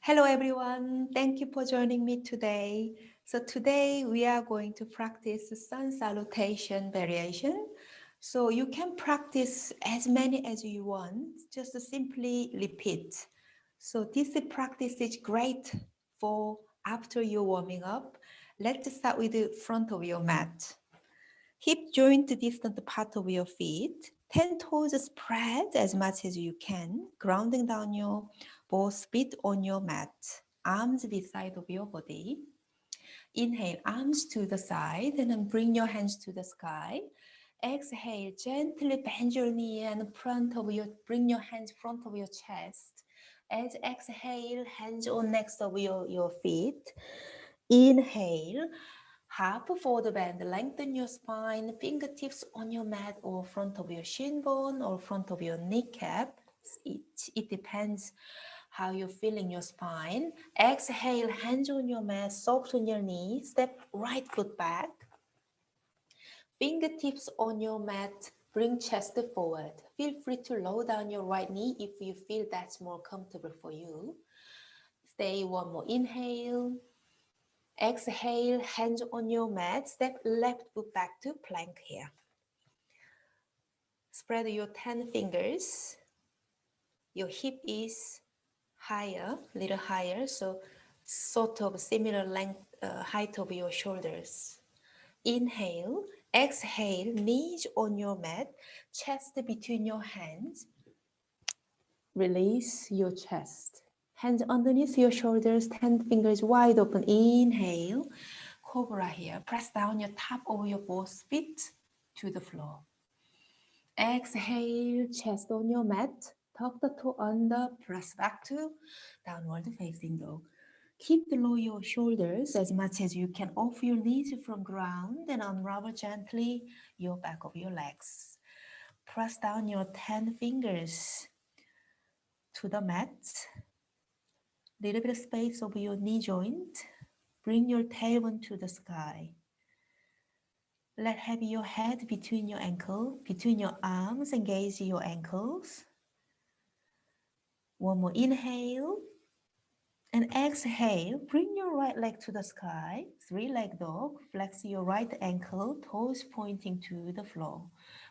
Hello everyone, thank you for joining me today. So today we are going to practice the Sun Salutation variation. So you can practice as many as you want, just simply repeat. So this practice is great for after you're warming up. Let's start with the front of your mat. Hip joint distant part of your feet. 10 toes spread as much as you can, grounding down your both feet on your mat. Arms beside of your body. Inhale, arms to the side, and then bring your hands to the sky. Exhale, gently bend your knee and bring your hands front of your chest. As exhale, hands on next of your feet. Inhale, half forward bend, lengthen your spine, fingertips on your mat or front of your shin bone or front of your kneecap. It depends how you're feeling your spine. Exhale, hands on your mat, soften your knee, step right foot back. Fingertips on your mat, bring chest forward. Feel free to lower down your right knee if you feel that's more comfortable for you. Stay one more inhale. Exhale, hands on your mat, step left foot back to plank here. Spread your 10 fingers. Your hip is higher, little higher, so sort of similar length, height of your shoulders. Inhale, exhale, knees on your mat, chest between your hands. Release your chest. Hands underneath your shoulders, 10 fingers wide open. Inhale, cobra here. Press down your top of your both feet to the floor. Exhale, chest on your mat. Tuck the toe under, press back to downward facing dog. Keep below your shoulders as much as you can off your knees from ground and unravel gently your back of your legs. Press down your 10 fingers to the mat. Little bit of space over your knee joint. Bring your tailbone to the sky. Let have your head between your ankle, between your arms, engage your ankles. One more inhale. And exhale, bring your right leg to the sky. 3-leg dog. Flex your right ankle, toes pointing to the floor.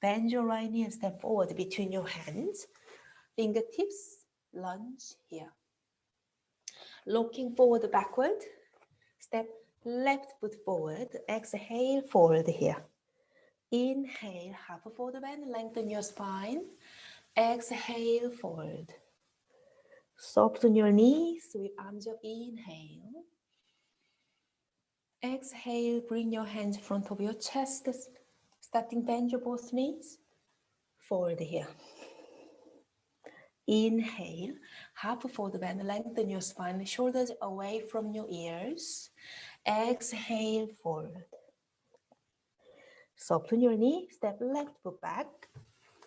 Bend your right knee and step forward between your hands. Fingertips, lunge here. Looking forward, backward. Step left foot forward. Exhale, forward here. Inhale, half forward bend, lengthen your spine. Exhale, forward. Soften your knees, sweep arms up, inhale. Exhale, bring your hands in front of your chest, starting bend your both knees. Forward here. Inhale, half forward bend, lengthen your spine, shoulders away from your ears. Exhale, forward. Soften your knee, step left foot back.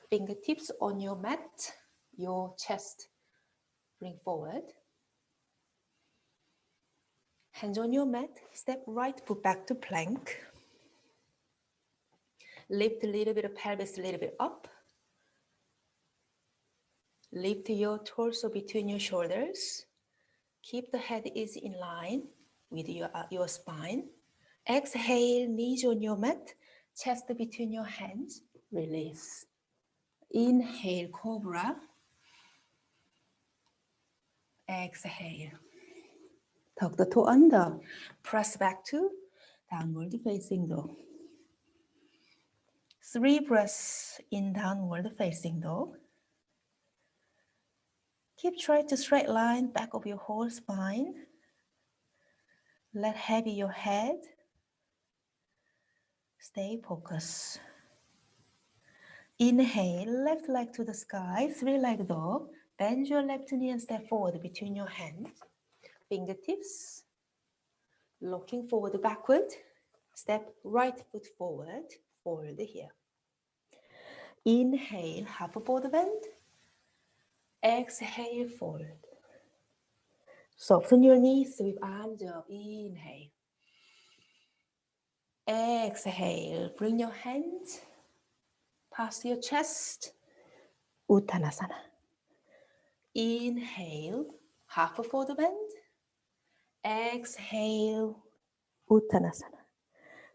Fingertips on your mat, your chest bring forward. Hands on your mat, step right foot back to plank. Lift a little bit of pelvis, a little bit up. Lift your torso between your shoulders. Keep the head is in line with your spine. Exhale, knees on your mat, chest between your hands. Release. Inhale, cobra. Exhale. Tuck the toe under. Press back to downward facing dog. 3 breaths in downward facing dog. Keep trying to straight line back of your whole spine. Let heavy your head. Stay focused. Inhale, left leg to the sky, 3-leg dog. Bend your left knee and step forward between your hands. Fingertips. Looking forward, backward. Step right foot forward, forward here. Inhale, half forward bend. Exhale, forward. Soften your knees, sweep arms up. Inhale. Exhale, bring your hands past your chest. Uttanasana. Inhale, half forward bend. Exhale, Uttanasana.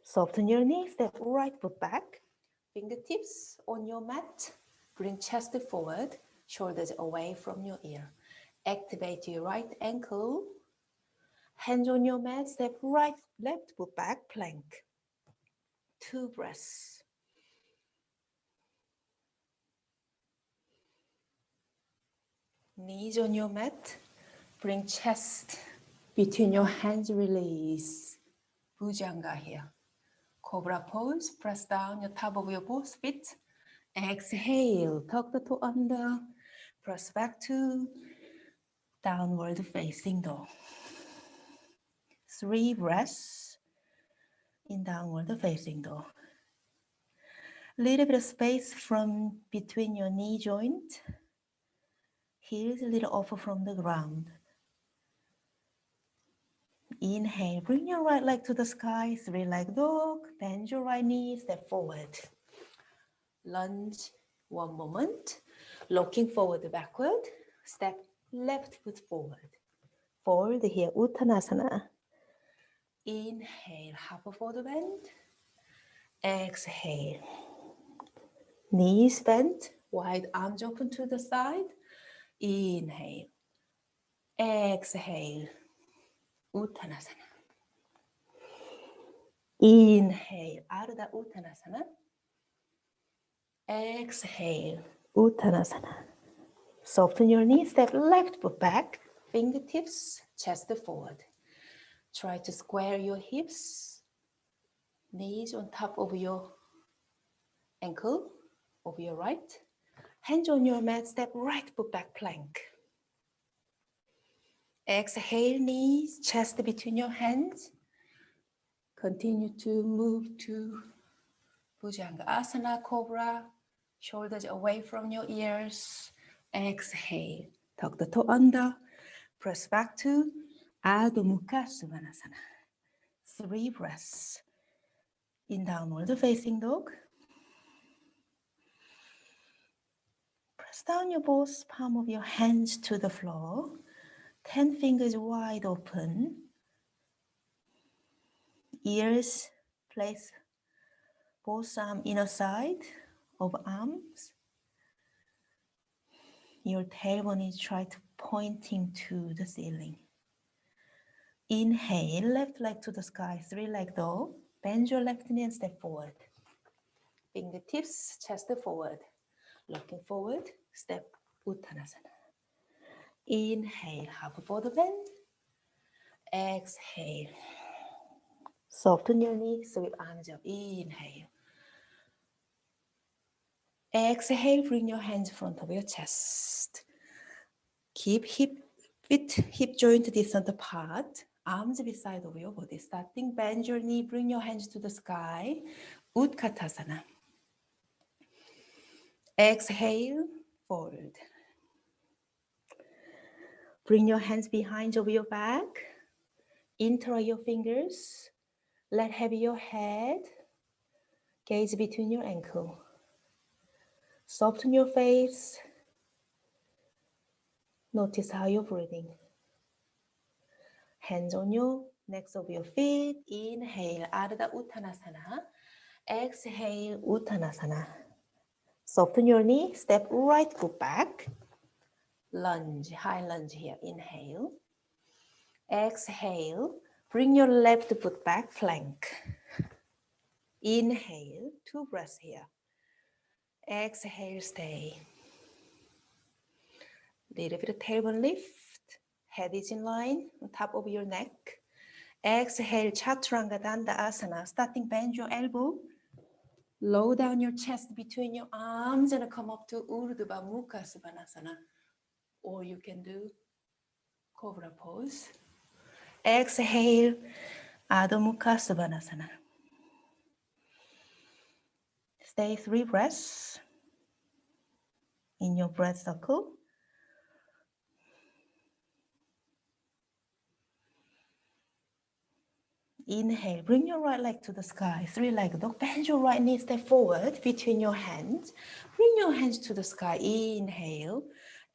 Soften your knees, step right foot back. Fingertips on your mat. Bring chest forward, shoulders away from your ear. Activate your right ankle. Hands on your mat, step right, left foot back, plank. 2 breaths. Knees on your mat. Bring chest between your hands, release. Bhujanga here. Cobra pose, press down your top of your both feet. Exhale, tuck the toe under. Press back to downward facing dog. 3 breaths in downward facing dog. Little bit of space from between your knee joint. Heels a little off from the ground. Inhale, bring your right leg to the sky, 3-leg dog. Bend your right knee, step forward. Lunge, 1 moment. Looking forward, backward. Step left foot forward. Fold here, Uttanasana. Inhale, half forward bend. Exhale. Knees bent, wide arms open to the side. Inhale. Exhale. Uttanasana. Inhale, Ardha Uttanasana. Exhale, Uttanasana. Soften your knees, step left foot back. Fingertips, chest forward. Try to square your hips. Knees on top of your ankle, of your right. Hands on your mat, step right foot back, plank. Exhale, knees, chest between your hands. Continue to move to Bhujanga Asana, Cobra. Shoulders away from your ears. Exhale, tuck the toe under. Press back to Adho Mukha Svanasana. 3 breaths in downward facing dog. Press down your both palm of your hands to the floor. 10 fingers wide open. Ears place both arms inner side of arms. Your tailbone is try to pointing to the ceiling. Inhale, left leg to the sky, 3-leg dog. Bend your left knee and step forward. Fingertips, chest forward. Looking forward, step Uttanasana. Inhale, half forward bend. Exhale. Soften your knees, sweep arms up. Inhale. Exhale, bring your hands in front of your chest. Keep hip joint distant apart. Arms beside of your body. Starting, bend your knee, bring your hands to the sky. Utkatasana. Exhale, fold. Bring your hands behind over your back. Interlock your fingers. Let heavy your head. Gaze between your ankle. Soften your face. Notice how you're breathing. Hands on your necks of your feet. Inhale, Ardha Uttanasana. Exhale, Uttanasana. Soften your knee. Step right foot back. Lunge, high lunge here. Inhale. Exhale. Bring your left foot back, plank. Inhale, 2 breaths here. Exhale, stay. Little bit of tailbone lift. Head is in line on top of your neck. Exhale, Chaturanga Dandasana. Starting, bend your elbow. Lower down your chest between your arms and come up to Urdhva Mukha Svanasana. Or you can do Cobra pose. Exhale, Adho Mukha Svanasana. Stay 3 breaths in your breath circle. Inhale, bring your right leg to the sky, 3-leg dog. Bend your right knee, step forward between your hands. Bring your hands to the sky. Inhale.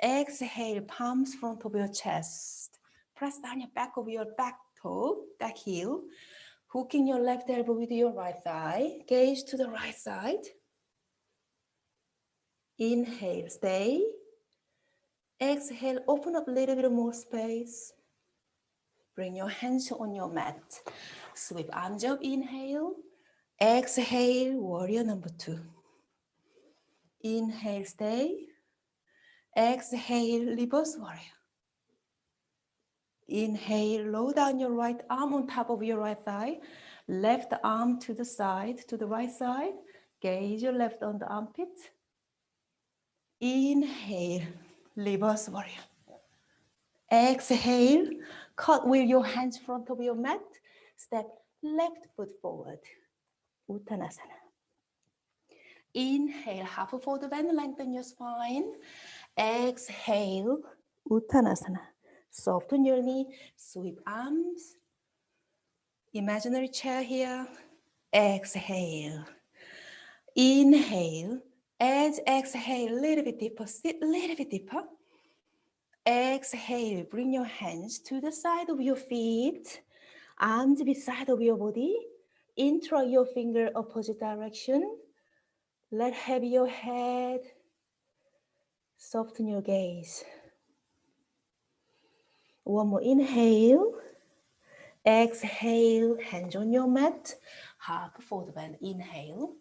Exhale, palms front of your chest. Press down your back of your back toe, back heel. Hooking your left elbow with your right thigh. Gaze to the right side. Inhale, stay. Exhale, open up a little bit more space. Bring your hands on your mat. Sweep arms up, inhale. Exhale, warrior number 2. Inhale, stay. Exhale, reverse warrior. Inhale, lower down your right arm on top of your right thigh. Left arm to the side, to the right side. Gaze your left on the armpit. Inhale, reverse warrior. Exhale, cartwheel your hands front of your mat. Step left foot forward. Uttanasana. Inhale, half forward bend, lengthen your spine. Exhale, Uttanasana. Soften your knee, sweep arms. Imaginary chair here. Exhale. Inhale. As exhale, a little bit deeper, sit a little bit deeper. Exhale, bring your hands to the side of your feet. Arms beside of your body. Interlock your finger opposite direction. Let heavy your head. Soften your gaze. One more inhale. Exhale, hands on your mat. Half forward bend, inhale.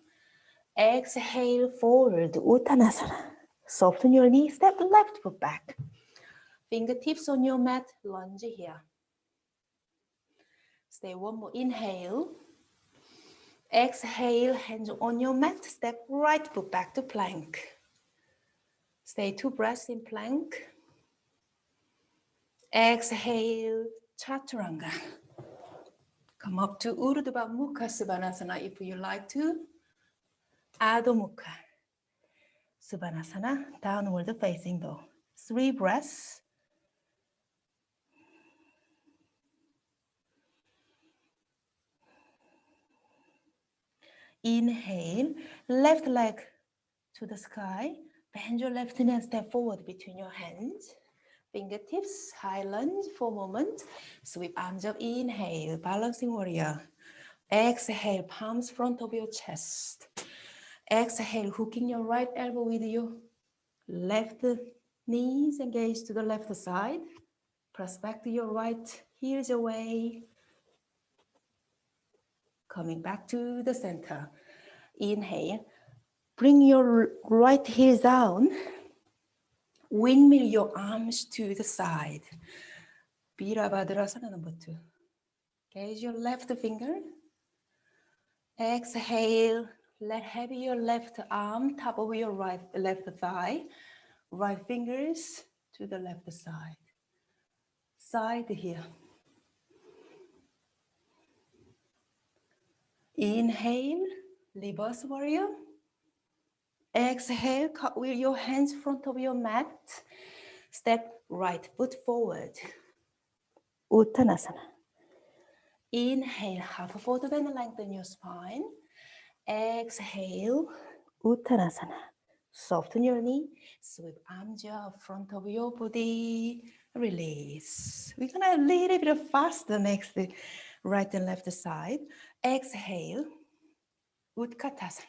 Exhale, forward, Uttanasana. Soften your knee, step left foot back. Fingertips on your mat, lunge here. Stay one more, inhale. Exhale, hands on your mat, step right foot back to plank. Stay 2 breaths in plank. Exhale, Chaturanga. Come up to Urdhva Mukha Svanasana if you like to. Adho Mukha Svanasana, downward facing dog. 3 breaths. Inhale, left leg to the sky. Bend your left knee and step forward between your hands. Fingertips, high lunge for a moment. Sweep arms up, inhale, balancing warrior. Exhale, palms front of your chest. Exhale, hooking your right elbow with your left knees, engage to the left side. Press back to your right, heels away. Coming back to the center. Inhale, bring your right heel down. Windmill your arms to the side. Virabhadrasana number 2. Gaze your left finger. Exhale, let heavy your left arm, top of your left thigh. Right fingers to the left side. Side here. Inhale, reverse warrior. Exhale, cartwheel your hands front of your mat. Step right foot forward. Uttanasana. Inhale, half forward bend, lengthen your spine. Exhale, Uttanasana. Soften your knee, sweep arms up front of your body. Release. We're gonna a little bit faster next, right and left side. Exhale, Utkatasana.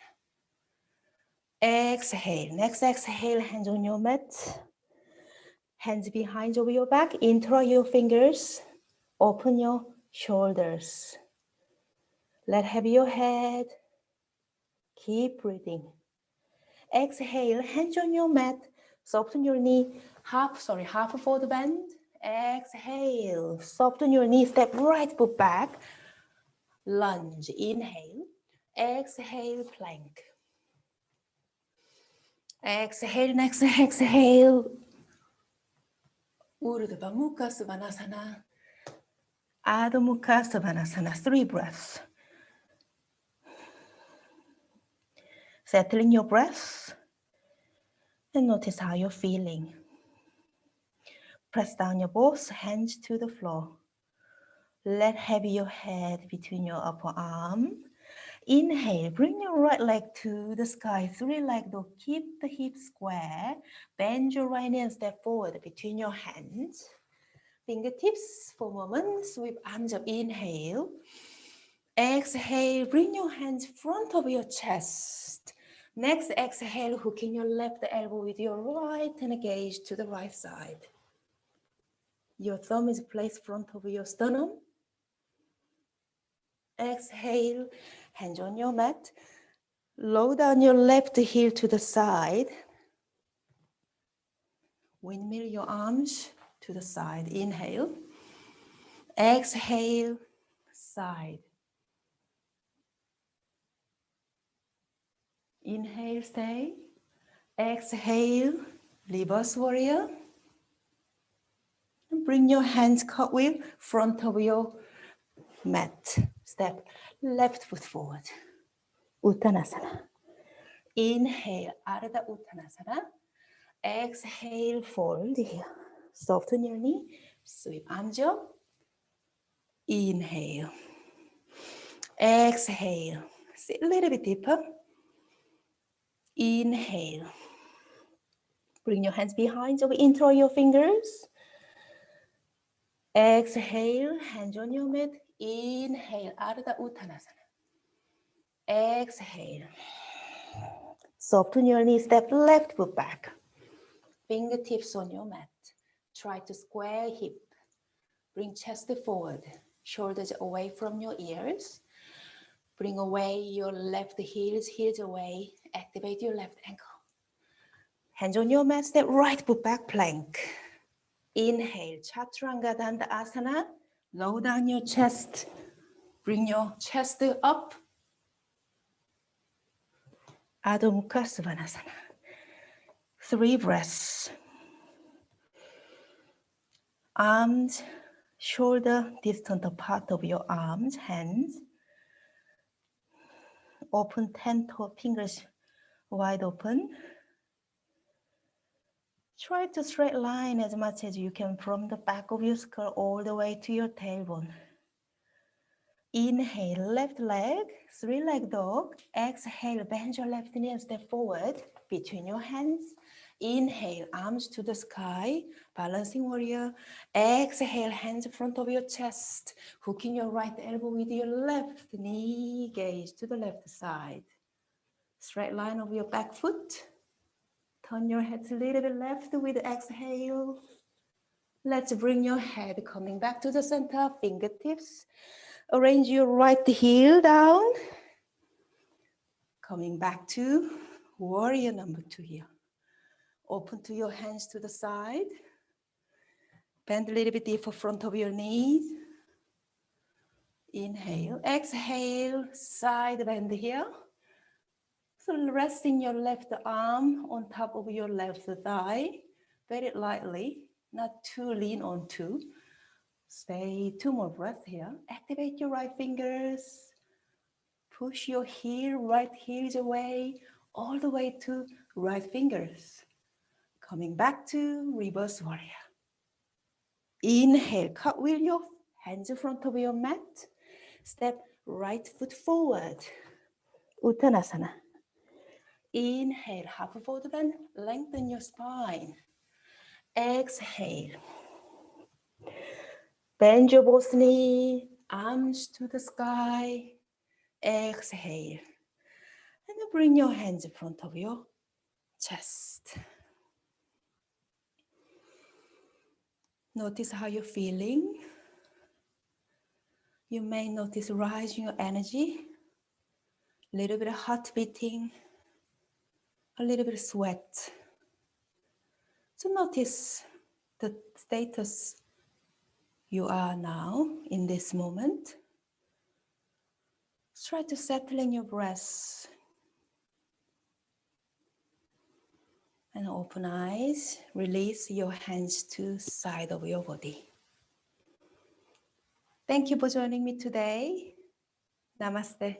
Exhale. Next exhale, hands on your mat. Hands behind over your back. Interlock your fingers. Open your shoulders. Let heavy your head. Keep breathing. Exhale, hands on your mat. Soften your knee. Half forward bend. Exhale. Soften your knee. Step right foot back. Lunge. Inhale. Exhale, plank. Exhale, next exhale. Urdhva Mukha Svanasana. Adho Mukha Svanasana. 3 breaths. Settling your breath. And notice how you're feeling. Press down your both hands to the floor. Let heavy your head between your upper arm. Inhale, bring your right leg to the sky. 3-leg dog. Keep the hips square. Bend your right knee and step forward between your hands. Fingertips for a moment. Sweep arms up. Inhale. Exhale, bring your hands front of your chest. Next exhale, hooking your left elbow with your right and gaze to the right side. Your thumb is placed front of your sternum. Exhale, hands on your mat. Lower down your left heel to the side. Windmill your arms to the side. Inhale. Exhale, side. Inhale, stay. Exhale, reverse warrior. And bring your hands cartwheel front of your mat. Step left foot forward. Uttanasana. Inhale, Ardha Uttanasana. Exhale, fold here. Soften your knee. Sweep arms up. Inhale. Exhale. Sit a little bit deeper. Inhale. Bring your hands behind so we intro your fingers. Exhale, hands on your mat. Inhale, Ardha Uttanasana. Exhale. Soften your knee, step left foot back. Fingertips on your mat. Try to square hip. Bring chest forward. Shoulders away from your ears. Bring away your left heels, heels away. Activate your left ankle. Hands on your mat, step right foot back, plank. Inhale, Chaturanga Dandasana. Lower down your chest. Bring your chest up. Adho Mukha Svanasana. 3 breaths. Arms, shoulder distant apart of your arms, hands. Open 10 toe fingers wide open. Try to straight line as much as you can from the back of your skull all the way to your tailbone. Inhale, left leg, 3-leg dog. Exhale, bend your left knee and step forward between your hands. Inhale, arms to the sky, balancing warrior. Exhale, hands in front of your chest, hooking your right elbow with your left knee, gaze to the left side. Straight line of your back foot. Turn your head a little bit left with exhale. Let's bring your head coming back to the center, fingertips. Arrange your right heel down. Coming back to warrior number 2 here. Open to your hands to the side. Bend a little bit deeper front of your knees. Inhale, exhale, side bend here. So resting your left arm on top of your left thigh, very lightly, not too lean onto. Stay 2 more breaths here. Activate your right fingers. Push your heel, right heels away, all the way to right fingers. Coming back to reverse warrior. Inhale, cartwheel your hands in front of your mat. Step right foot forward. Uttanasana. Inhale, half forward bend, lengthen your spine. Exhale. Bend your both knees, arms to the sky. Exhale. And then bring your hands in front of your chest. Notice how you're feeling. You may notice rising your energy, a little bit of heart beating, a little bit of sweat. So notice the status you are now in this moment. Try to settle in your breath. And open eyes, release your hands to the side of your body. Thank you for joining me today. Namaste.